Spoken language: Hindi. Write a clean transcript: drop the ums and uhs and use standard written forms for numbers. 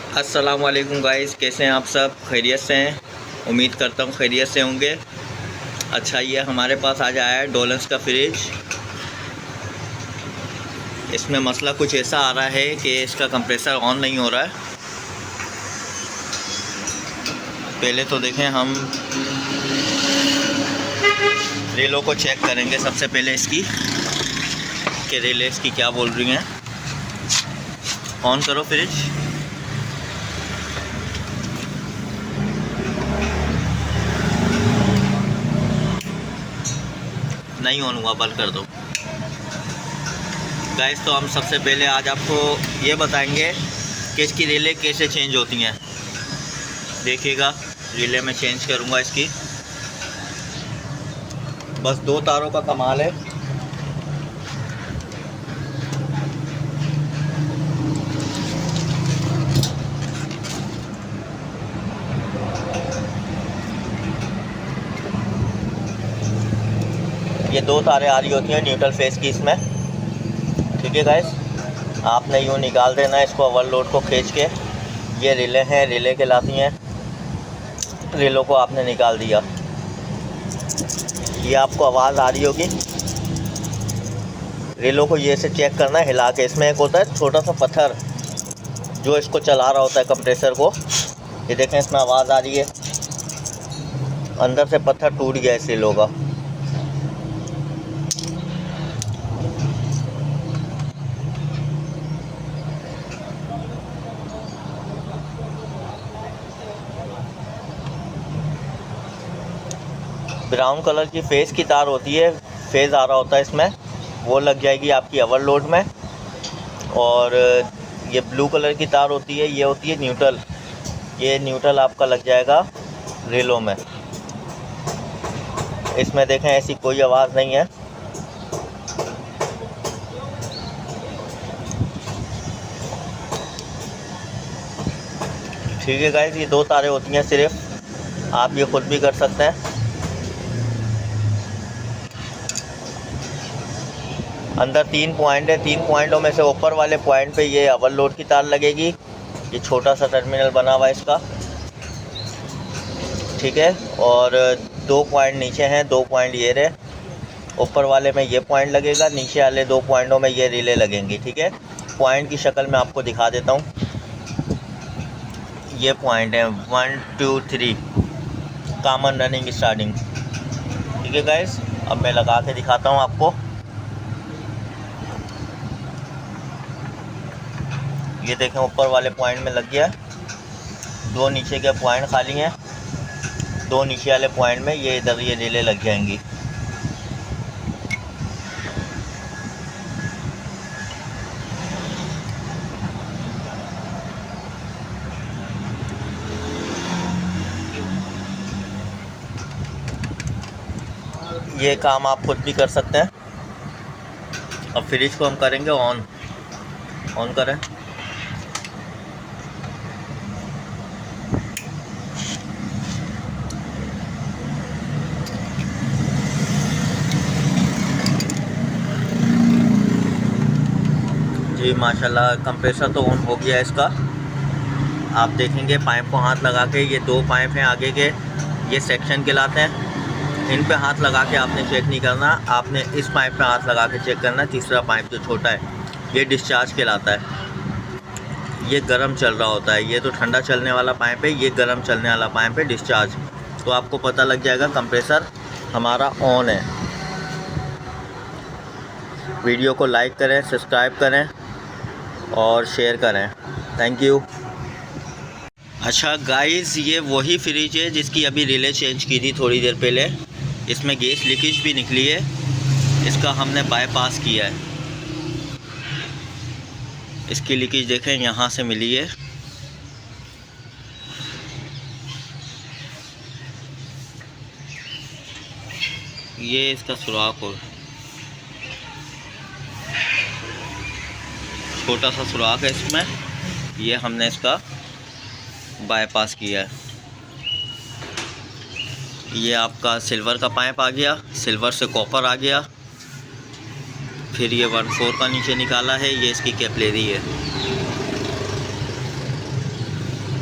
अस्सलाम वालेकुम गाइस, कैसे हैं आप सब? खैरियत से हैं? उम्मीद करता हूँ खैरियत से होंगे। अच्छा, ये हमारे पास आज आया है डोलन्स का फ्रिज। इसमें मसला कुछ ऐसा आ रहा है कि इसका कंप्रेसर ऑन नहीं हो रहा है। पहले तो देखें, हम रेलों को चेक करेंगे सबसे पहले इसकी, कि रेलें इसकी क्या बोल रही हैं। ऑन करो फ्रिज। नहीं ऑन हुआ, बंद कर दो। गाइस, तो हम सबसे पहले आज आपको ये बताएंगे कि इसकी रिले कैसे चेंज होती हैं। देखिएगा, रिले में चेंज करूँगा इसकी। बस 2 तारों का कमाल है। ये 2 तारें आ रही होती हैं न्यूट्रल फेस की इसमें। ठीक है गाइस, आपने यूँ निकाल देना इसको, ओवरलोड को खींच के। ये रिले हैं, रिले कहलाती हैं। रिलों को आपने निकाल दिया। ये आपको आवाज़ आ रही होगी। रिलों को ये से चेक करना है हिला के। इसमें एक होता है छोटा सा पत्थर जो इसको चला रहा होता है कंप्रेसर को। ये देखें, इसमें आवाज़ आ रही है। अंदर से पत्थर टूट गया इस रिलों का। ब्राउन कलर की फेस की तार होती है, फेज़ आ रहा होता है इसमें, वो लग जाएगी आपकी ओवरलोड में। और ये ब्लू कलर की तार होती है, ये होती है न्यूट्रल। ये न्यूट्रल आपका लग जाएगा रिलों में। इसमें देखें, ऐसी कोई आवाज़ नहीं है। ठीक है गाइस, ये 2 तारें होती हैं सिर्फ। आप ये खुद भी कर सकते हैं। अंदर 3 पॉइंट है। 3 पॉइंटों में से ऊपर वाले पॉइंट पे ये ओवरलोड की तार लगेगी। ये छोटा सा टर्मिनल बना हुआ है इसका। ठीक है, और 2 पॉइंट नीचे हैं, 2 पॉइंट ये रहे। ऊपर वाले में ये पॉइंट लगेगा, नीचे वाले 2 पॉइंटों में ये रिले लगेंगी। ठीक है, पॉइंट की शक्ल में आपको दिखा देता हूँ। ये पॉइंट है 1 2 3, कॉमन रनिंग स्टार्टिंग। ठीक है गाइस, अब मैं लगा के दिखाता हूँ आपको। ये देखें, ऊपर वाले पॉइंट में लग गया। 2 नीचे के पॉइंट खाली हैं। 2 नीचे वाले पॉइंट में ये इधर ये रिले लग जाएंगी। ये काम आप खुद भी कर सकते हैं। अब फ्रिज को हम करेंगे ऑन करें। जी माशाल्लाह, कंप्रेसर तो ऑन हो गया इसका। आप देखेंगे पाइप को हाथ लगा के, ये 2 पाइप हैं आगे के, ये सेक्शन कहलाते हैं। इन पे हाथ लगा के आपने चेक नहीं करना, आपने इस पाइप पे हाथ लगा के चेक करना। तीसरा पाइप जो छोटा है, ये डिस्चार्ज कहलाता है। ये गर्म चल रहा होता है। ये तो ठंडा चलने वाला पाइप है, ये गर्म चलने वाला पाइप है, डिस्चार्ज। तो आपको पता लग जाएगा कंप्रेसर हमारा ऑन है। वीडियो को लाइक करें, सब्सक्राइब करें और शेयर करें। Thank you. अच्छा गाइस, ये वही फ्रिज है जिसकी अभी रिले चेंज की थी थोड़ी देर पहले। इसमें गैस लीकेज भी निकली है, इसका हमने बाईपास किया है। इसकी लीकेज देखें, यहाँ से मिली है। ये इसका सुराख हो, छोटा सा सुराख है इसमें। ये हमने इसका बाईपास किया है। ये आपका सिल्वर का पाइप आ गया, सिल्वर से कॉपर आ गया। फिर ये 1/4 का नीचे निकाला है, ये इसकी कैपलेरी है।